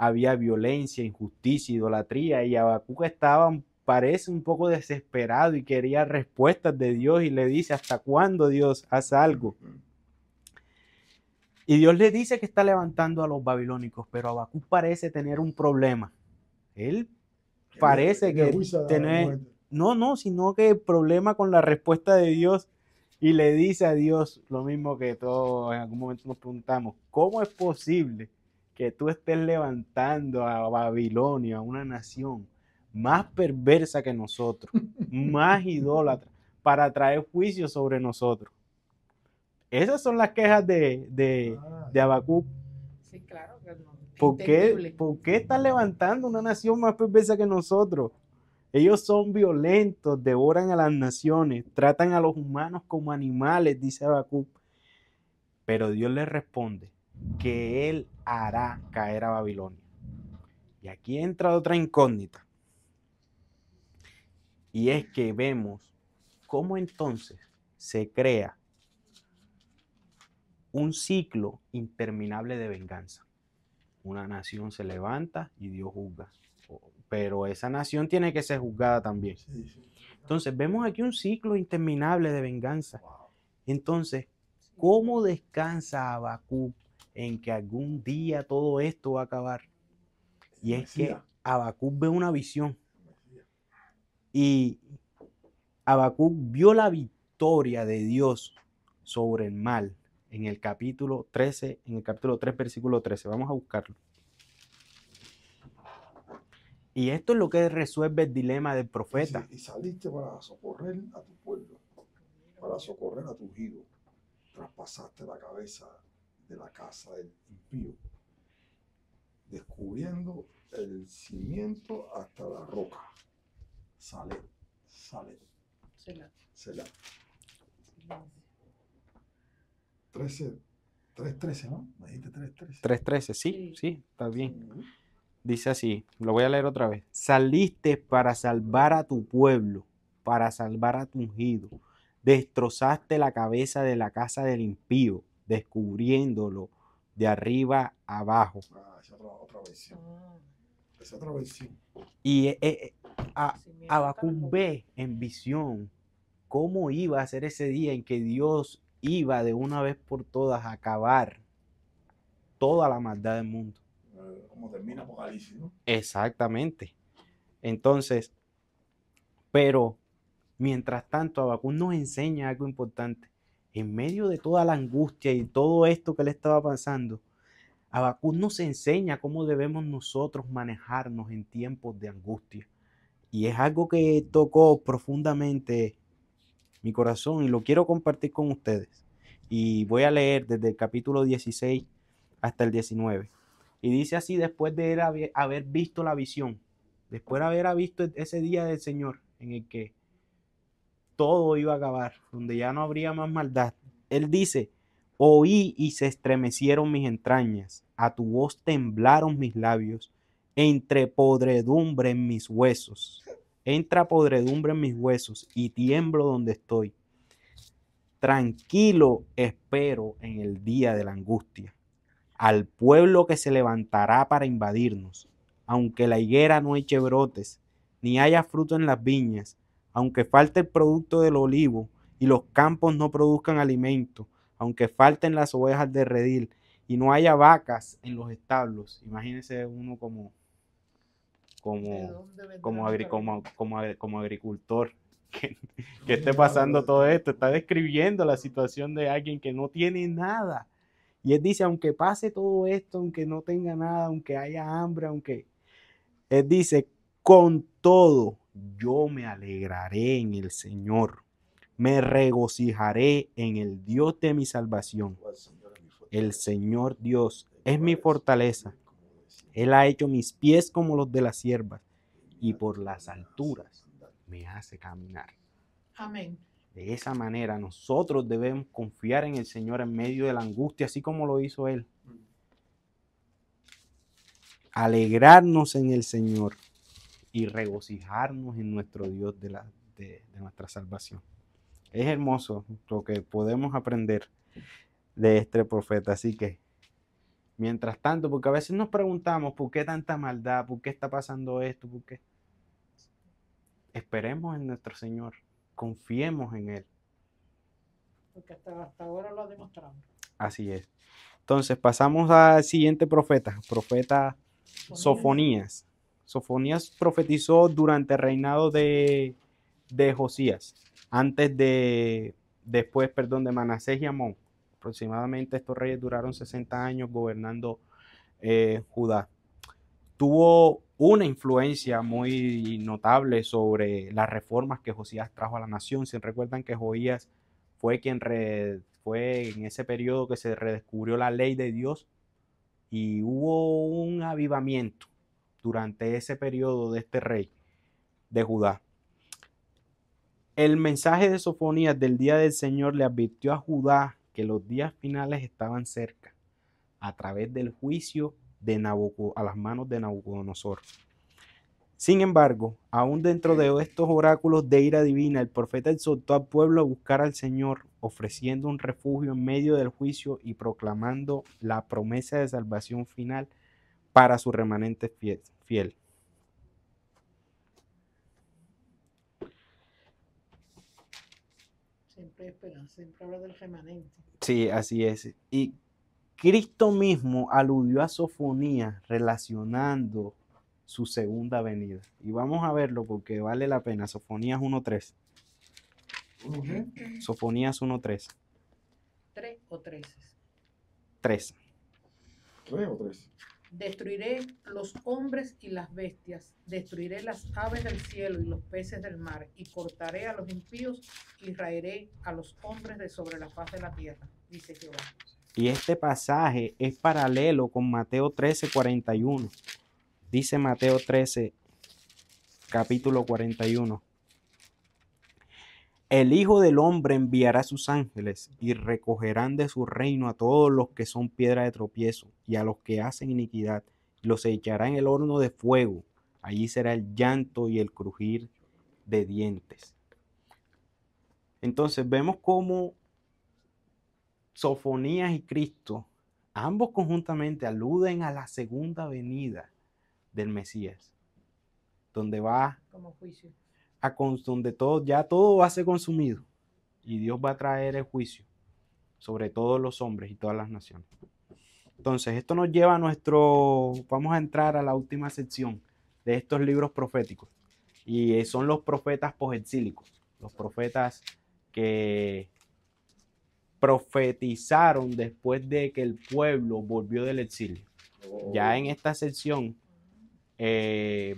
había violencia, injusticia, idolatría, y Habacuc estaba, parece, un poco desesperado y quería respuestas de Dios, y le dice: ¿hasta cuándo, Dios? Haz algo. Y Dios le dice que está levantando a los babilónicos, pero Habacuc parece tener un problema. Él parece que tener, no, sino que problema con la respuesta de Dios, y le dice a Dios lo mismo que todos en algún momento nos preguntamos: ¿cómo es posible que tú estés levantando a Babilonia, a una nación más perversa que nosotros, más idólatra, para traer juicio sobre nosotros? Esas son las quejas de Habacuc. Sí, claro. Que no. ¿Por qué están levantando una nación más perversa que nosotros? Ellos son violentos, devoran a las naciones, tratan a los humanos como animales, dice Habacuc. Pero Dios les responde que Él hará caer a Babilonia. Y aquí entra otra incógnita. Y es que vemos cómo entonces se crea un ciclo interminable de venganza. Una nación se levanta y Dios juzga. Pero esa nación tiene que ser juzgada también. Entonces vemos aquí un ciclo interminable de venganza. Entonces, ¿cómo descansa Habacuc en que algún día todo esto va a acabar? Y es que Habacuc ve una visión. Y Habacuc vio la victoria de Dios sobre el mal en el capítulo 13, en el capítulo 3, versículo 13. Vamos a buscarlo. Y esto es lo que resuelve el dilema del profeta. Y saliste para socorrer a tu pueblo, para socorrer a tu ungido. Traspasaste la cabeza de la casa del impío, descubriendo el cimiento hasta la roca. Sale. Selah. 3:13, ¿no? Me dijiste 3:13. 3:13, sí, está bien. Dice así, lo voy a leer otra vez. Saliste para salvar a tu pueblo, para salvar a tu ungido. Destrozaste la cabeza de la casa del impío, descubriéndolo de arriba abajo. Esa es otra versión. Esa es otra versión. Y Habacuc ve en visión cómo iba a ser ese día en que Dios iba de una vez por todas a acabar toda la maldad del mundo. Como termina Apocalipsis, ¿no? Exactamente. Entonces, pero mientras tanto, Habacuc nos enseña algo importante. En medio de toda la angustia y todo esto que le estaba pasando, Habacuc nos enseña cómo debemos nosotros manejarnos en tiempos de angustia. Y es algo que tocó profundamente mi corazón y lo quiero compartir con ustedes. Y voy a leer desde el capítulo 16 hasta el 19. Y dice así: después de él haber visto la visión, después de haber visto ese día del Señor en el que todo iba a acabar, donde ya no habría más maldad, él dice: oí y se estremecieron mis entrañas, a tu voz temblaron mis labios, entre podredumbre en mis huesos. Entra podredumbre en mis huesos y tiemblo donde estoy. Tranquilo espero en el día de la angustia, al pueblo que se levantará para invadirnos, aunque la higuera no eche brotes, ni haya fruto en las viñas, aunque falte el producto del olivo y los campos no produzcan alimento, aunque falten las ovejas de redil y no haya vacas en los establos. Imagínense uno como agricultor que esté pasando todo esto, está describiendo la situación de alguien que no tiene nada. Y él dice: aunque pase todo esto, aunque no tenga nada, aunque haya hambre, él dice: con todo yo me alegraré en el Señor, me regocijaré en el Dios de mi salvación. El Señor Dios es mi fortaleza. Él ha hecho mis pies como los de las ciervas y por las alturas me hace caminar. Amén. De esa manera nosotros debemos confiar en el Señor en medio de la angustia, así como lo hizo Él. Alegrarnos en el Señor y regocijarnos en nuestro Dios de nuestra salvación. Es hermoso lo que podemos aprender de este profeta, así que Mientras tanto, porque a veces nos preguntamos por qué tanta maldad, por qué está pasando esto, por qué. Esperemos en nuestro Señor, confiemos en Él. Porque hasta ahora lo ha demostrado. Así es. Entonces pasamos al siguiente profeta, profeta Sofonías. Sofonías profetizó durante el reinado de Josías, después de Manasés y Amón. Aproximadamente estos reyes duraron 60 años gobernando Judá. Tuvo una influencia muy notable sobre las reformas que Josías trajo a la nación. Si recuerdan que Josías fue fue en ese periodo que se redescubrió la ley de Dios y hubo un avivamiento durante ese periodo de este rey de Judá. El mensaje de Sofonías del día del Señor le advirtió a Judá que los días finales estaban cerca a través del juicio a las manos de Nabucodonosor. Sin embargo, aún dentro de estos oráculos de ira divina, el profeta exhortó al pueblo a buscar al Señor, ofreciendo un refugio en medio del juicio y proclamando la promesa de salvación final para su remanente fiel. Siempre hay esperanza, siempre habla del remanente. Sí, así es. Y Cristo mismo aludió a Sofonías relacionando su segunda venida. Y vamos a verlo porque vale la pena. Sofonías 1:3. Sofonías 1:3. 3 o 13. 3. 3 o 3. Destruiré los hombres y las bestias, destruiré las aves del cielo y los peces del mar, y cortaré a los impíos y raeré a los hombres de sobre la faz de la tierra, dice Jehová. Y este pasaje es paralelo con Mateo 13:41. Dice Mateo 13, capítulo 41. El Hijo del Hombre enviará a sus ángeles y recogerán de su reino a todos los que son piedra de tropiezo y a los que hacen iniquidad, y los echará en el horno de fuego. Allí será el llanto y el crujir de dientes. Entonces vemos cómo Sofonías y Cristo, ambos conjuntamente, aluden a la segunda venida del Mesías, donde va como juicio. donde todo va a ser consumido y Dios va a traer el juicio sobre todos los hombres y todas las naciones. Entonces, esto nos lleva vamos a entrar a la última sección de estos libros proféticos, y son los profetas posexílicos, los profetas que profetizaron después de que el pueblo volvió del exilio. Ya en esta sección,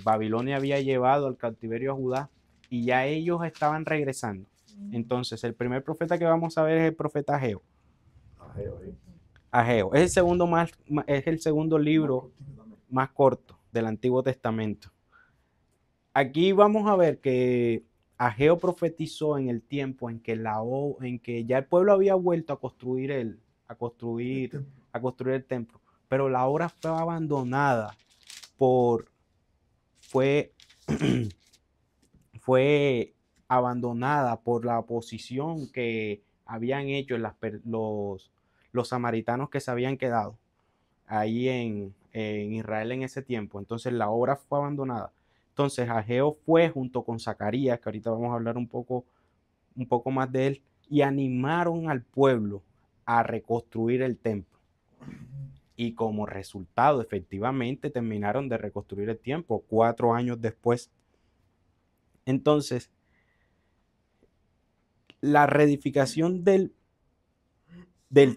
Babilonia había llevado al cautiverio a Judá y ya ellos estaban regresando. Entonces, el primer profeta que vamos a ver es el profeta Ageo. Ageo. Es el segundo libro más corto del Antiguo Testamento. Aquí vamos a ver que Ageo profetizó en el tiempo en que ya el pueblo había vuelto a construir el templo, pero la obra fue abandonada fue abandonada por la oposición que habían hecho los samaritanos que se habían quedado ahí en Israel en ese tiempo. Entonces la obra fue abandonada. Entonces Ageo fue junto con Zacarías, que ahorita vamos a hablar un poco más de él, y animaron al pueblo a reconstruir el templo. Y como resultado, efectivamente, terminaron de reconstruir el templo 4 años después. Entonces, la reedificación del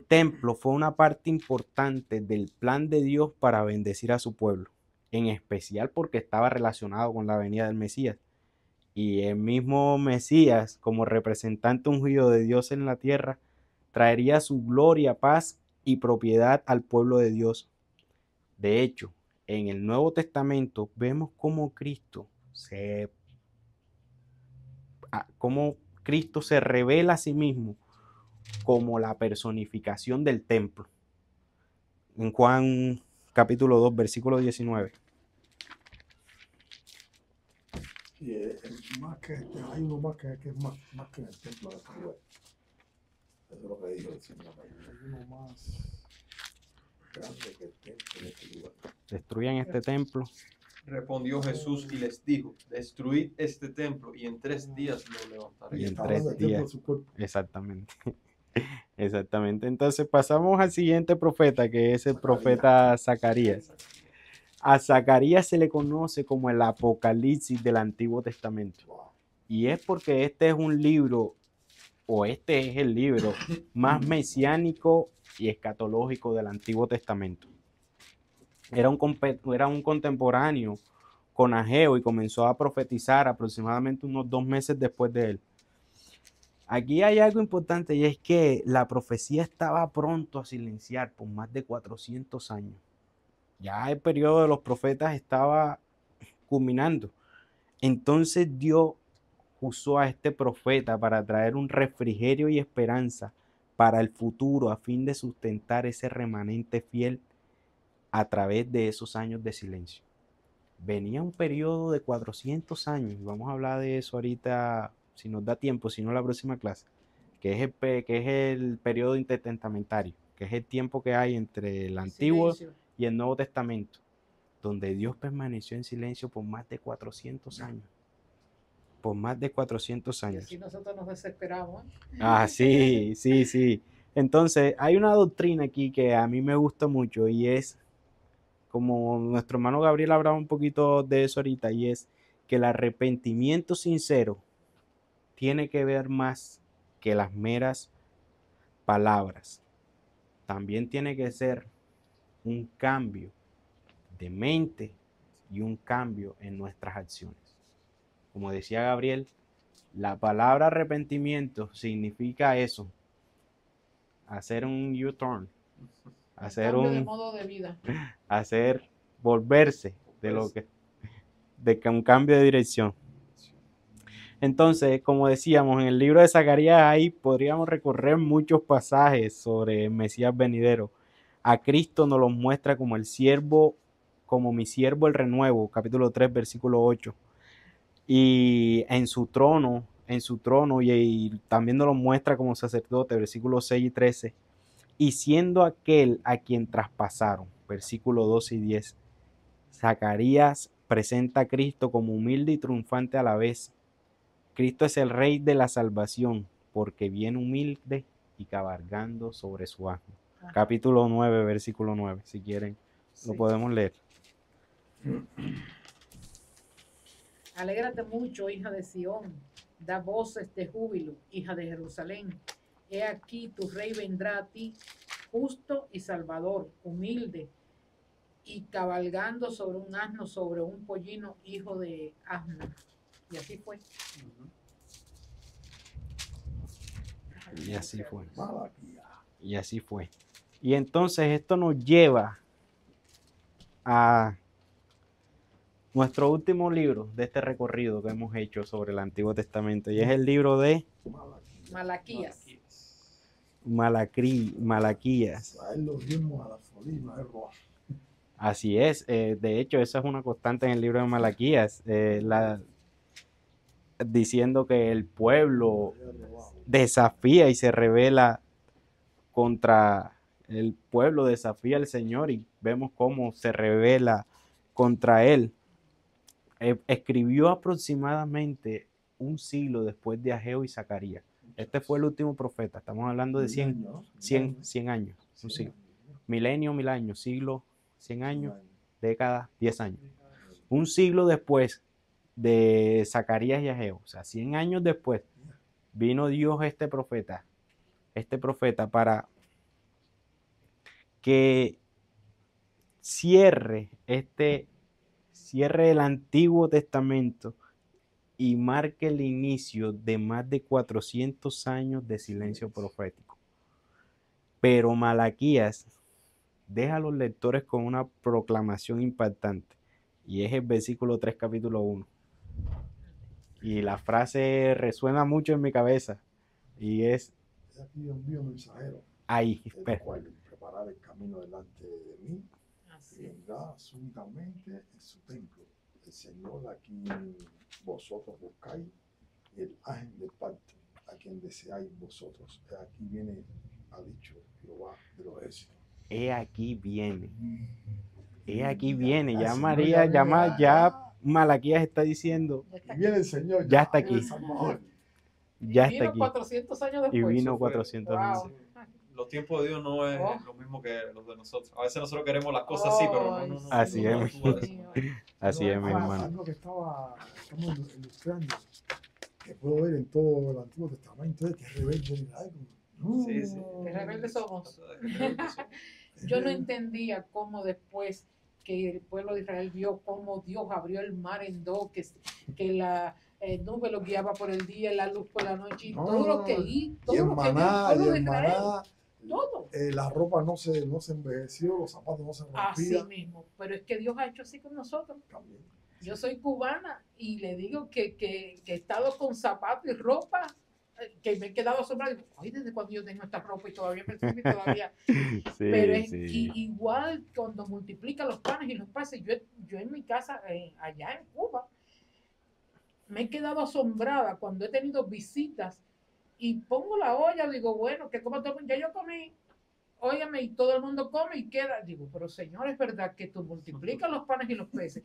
templo fue una parte importante del plan de Dios para bendecir a su pueblo, en especial porque estaba relacionado con la venida del Mesías. Y el mismo Mesías, como representante ungido de Dios en la tierra, traería su gloria, paz y propiedad al pueblo de Dios. De hecho, en el Nuevo Testamento vemos cómo Cristo se revela a sí mismo como la personificación del templo. En Juan capítulo 2, versículo 19. Y hay uno más que es más que en el templo de Jehová. Eso es lo que dijo el Señor. Hay uno más. grande que el templo en este lugar. Destruyan este templo. Respondió Jesús y les dijo, destruid este templo y en 3 días lo Y levantaré. en Está 3 hablando del templo de días. su cuerpo. Exactamente. Exactamente. Entonces pasamos al siguiente profeta, que es el Zacarías. profeta Zacarías. A Zacarías se le conoce como el Apocalipsis del Antiguo Testamento. Wow. Y es porque este es un libro, o este es el libro más mesiánico y escatológico del Antiguo Testamento. Era un contemporáneo con Ageo y comenzó a profetizar aproximadamente unos 2 meses después de él. Aquí hay algo importante y es que la profecía estaba pronto a silenciar por más de 400 años. Ya el periodo de los profetas estaba culminando. Entonces Dios usó a este profeta para traer un refrigerio y esperanza para el futuro a fin de sustentar ese remanente fiel a través de esos años de silencio. Venía un periodo de 400 años y vamos a hablar de eso ahorita, si nos da tiempo, si no la próxima clase, que es el periodo intertestamentario, que es el tiempo que hay entre el Antiguo Silencio. y el Nuevo Testamento, donde Dios permaneció en silencio por más de 400 años. Por más de 400 Y años. así nosotros nos desesperamos. Ah, sí, sí, sí. Entonces, hay una doctrina aquí que a mí me gusta mucho y es, como nuestro hermano Gabriel hablaba un poquito de eso ahorita, y es que el arrepentimiento sincero tiene que ver más que las meras palabras. También tiene que ser un cambio de mente y un cambio en nuestras acciones. Como decía Gabriel, la palabra arrepentimiento significa eso, hacer un U-turn, hacer Cambio de modo de vida. volverse de un cambio de dirección. Entonces, como decíamos, en el libro de Zacarías ahí podríamos recorrer muchos pasajes sobre el Mesías venidero. A Cristo nos lo muestra como el siervo, como mi siervo el renuevo, capítulo 3, versículo 8. Y en su trono, y también nos lo muestra como sacerdote, versículos 6 y 13. Y siendo aquel a quien traspasaron, versículo 12 y 10. Zacarías presenta a Cristo como humilde y triunfante a la vez. Cristo es el rey de la salvación, porque viene humilde y cabalgando sobre su asno. Capítulo 9, versículo 9, si quieren, lo Sí. podemos leer. Alégrate mucho, hija de Sión, da voces de júbilo, hija de Jerusalén. He aquí tu rey vendrá a ti, justo y salvador, humilde, y cabalgando sobre un asno, sobre un pollino, hijo de asna. Y así fue. Y así fue. Malaquías. Y así fue. Y entonces esto nos lleva a nuestro último libro de este recorrido que hemos hecho sobre el Antiguo Testamento, y es el libro de Malaquías. Malaquías. Traer los diezmos a la solima es robar. Así es, de hecho, esa es una constante en el libro de Malaquías, diciendo que el pueblo desafía y se rebela contra el pueblo, desafía al Señor y vemos cómo se rebela contra él. Escribió aproximadamente un siglo después de Ageo y Zacarías. Este fue el último profeta, estamos hablando de 100 años, un siglo. Milenio, 1000 años, siglo, 100 años, década, 10 años. Un siglo después de Zacarías y Ageo, o sea, 100 años después, vino Dios este profeta para que cierre el Antiguo Testamento y marque el inicio de más de 400 años de silencio profético. Pero Malaquías deja a los lectores con una proclamación impactante, y es el versículo 3, capítulo 1. Y la frase resuena mucho en mi cabeza, y es He aquí envío mensajero, ahí, el espera. cual preparar el camino delante de mí, y Así. vendrá súbitamente en su templo. El Señor a quien vosotros buscáis, y el ángel del pacto a quien deseáis vosotros. Aquí viene, ha dicho Jehová de los ejércitos. he aquí viene. He Mm, aquí viene. el Ya Señor María, viene, ya Malaquías está diciendo, Ya está Y viene el Señor, Ya está viene el aquí. Salvador. Y ya está vino aquí. 400 años Y después. vino Eso fue. 400 años. Wow. Los tiempos de Dios no es Oh. lo mismo que los de nosotros. A veces nosotros queremos las cosas así, pero no, Ay, no, no. Así no es, actúa de esa mío. manera. Así es, mi Wow. hermano. Algo que estamos ilustrando, que puedo ver en todo el Antiguo Testamento, es que es rebelde en algo. No, Sí, sí. Qué rebeldes somos. Qué rebeldes somos. Yo no entendía cómo después que el pueblo de Israel vio cómo Dios abrió el mar en dos, que la nube lo guiaba por el día, la luz por la noche, y todo lo que y todo en lo que vio el Maná, pueblo y de en Israel, Maná, todo. la ropa no se envejeció, los zapatos no se Así rompían. mismo. Pero es que Dios ha hecho así con nosotros. También. Yo soy cubana y le digo que he estado con zapatos y ropa que me he quedado asombrada. Digo, ay, ¿desde cuando yo tengo esta ropa y todavía me sirve y todavía? Pero es Sí. igual cuando multiplica los panes y los peces. Yo en mi casa, allá en Cuba, me he quedado asombrada cuando he tenido visitas y pongo la olla, digo, bueno, que como todo, ya yo comí, óyeme, y todo el mundo come y queda. Digo, pero Señor, es verdad que tú multiplicas los panes y los peces.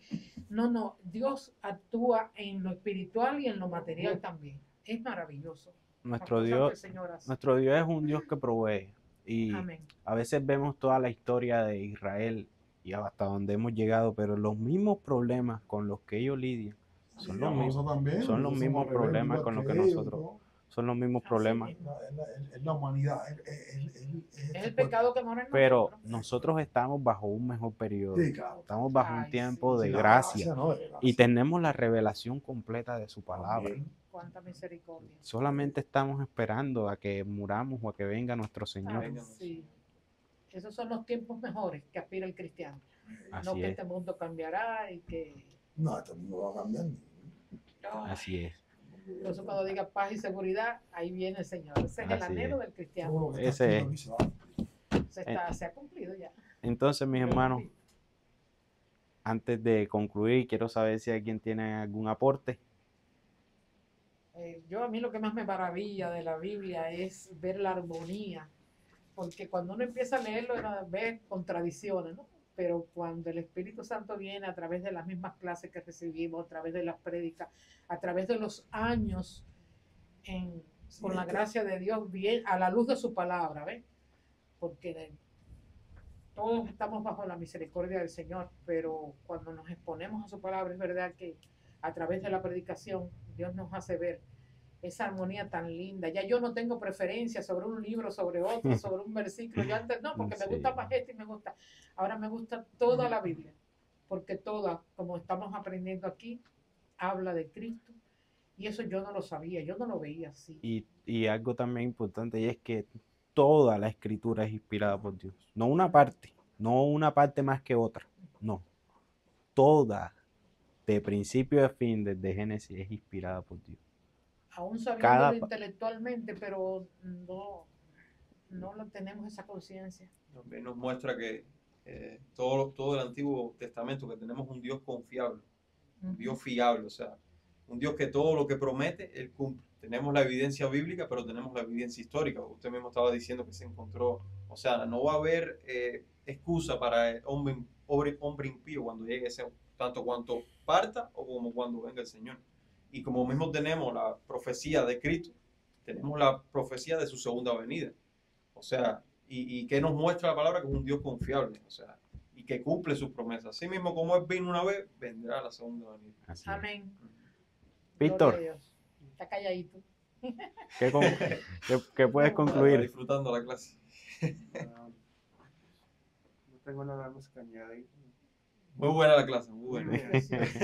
No, Dios actúa en lo espiritual y en lo material también. Es maravilloso. Nuestro Las cosas que Dios, el Señor hace. nuestro Dios es un Dios que provee. Y Amén. a veces vemos toda la historia de Israel y hasta donde hemos llegado, pero los mismos problemas con los que ellos lidian son los mismos, También, son los nosotros mismos somos rebeldes problemas igual con los que ellos, nosotros, ¿no? son los mismos Así problemas. mismo. Es la humanidad, Es el pecado que mora en Pero nosotros. nosotros estamos bajo un mejor periodo. Sí, claro. Estamos bajo un Ay, tiempo sí. de Sí, la gracia. no, de gracia. Y tenemos la revelación completa de su palabra. También. Cuánta misericordia. Solamente estamos esperando a que muramos o a que venga nuestro Señor. Ay, sí. Esos son los tiempos mejores que aspira el cristiano. No Así que es, este mundo cambiará y que... No, esto no va a cambiar. Ay, así es. por eso cuando diga paz y seguridad, ahí viene el Señor. Ese es el Así anhelo es. del cristiano. Todo lo que está Ese escrito aquí se va. Se ha cumplido ya. Entonces, mis hermanos, antes de concluir, quiero saber si alguien tiene algún aporte. Yo a mí lo que más me maravilla de la Biblia es ver la armonía, porque cuando uno empieza a leerlo, ve contradicciones, ¿no? Pero cuando el Espíritu Santo viene a través de las mismas clases que recibimos, a través de las prédicas, a través de los años, con la gracia de Dios, bien, a la luz de su palabra, ¿ves? Porque todos estamos bajo la misericordia del Señor, pero cuando nos exponemos a su palabra, es verdad que a través de la predicación, Dios nos hace ver esa armonía tan linda. Ya yo no tengo preferencia sobre un libro, sobre otro, sobre un versículo. Yo antes no, porque me gusta más este y me gusta. Ahora me gusta toda la Biblia, porque toda, como estamos aprendiendo aquí, habla de Cristo. Y eso yo no lo sabía, yo no lo veía así. Y algo también importante y es que toda la escritura es inspirada por Dios. No una parte más que otra. No. Toda, de principio a fin, desde Génesis, es inspirada por Dios. Aún sabiéndolo intelectualmente, pero no lo tenemos esa conciencia. También nos muestra que todo el Antiguo Testamento, que tenemos un Dios confiable, un Dios fiable, o sea, un Dios que todo lo que promete, Él cumple. Tenemos la evidencia bíblica, pero tenemos la evidencia histórica. Usted mismo estaba diciendo que se encontró, o sea, no va a haber excusa para el hombre impío cuando llegue ese, tanto cuanto parta o como cuando venga el Señor. Y como mismo tenemos la profecía de Cristo, tenemos la profecía de su segunda venida. O sea, y que nos muestra la palabra que es un Dios confiable, o sea, y que cumple sus promesas. Así mismo como Él vino una vez, vendrá la segunda venida. Así es. Amén. Víctor, está calladito. ¿Qué puedes concluir? Disfrutando la clase. No tengo nada más que añadir. Muy buena la clase, muy buena. Precioso.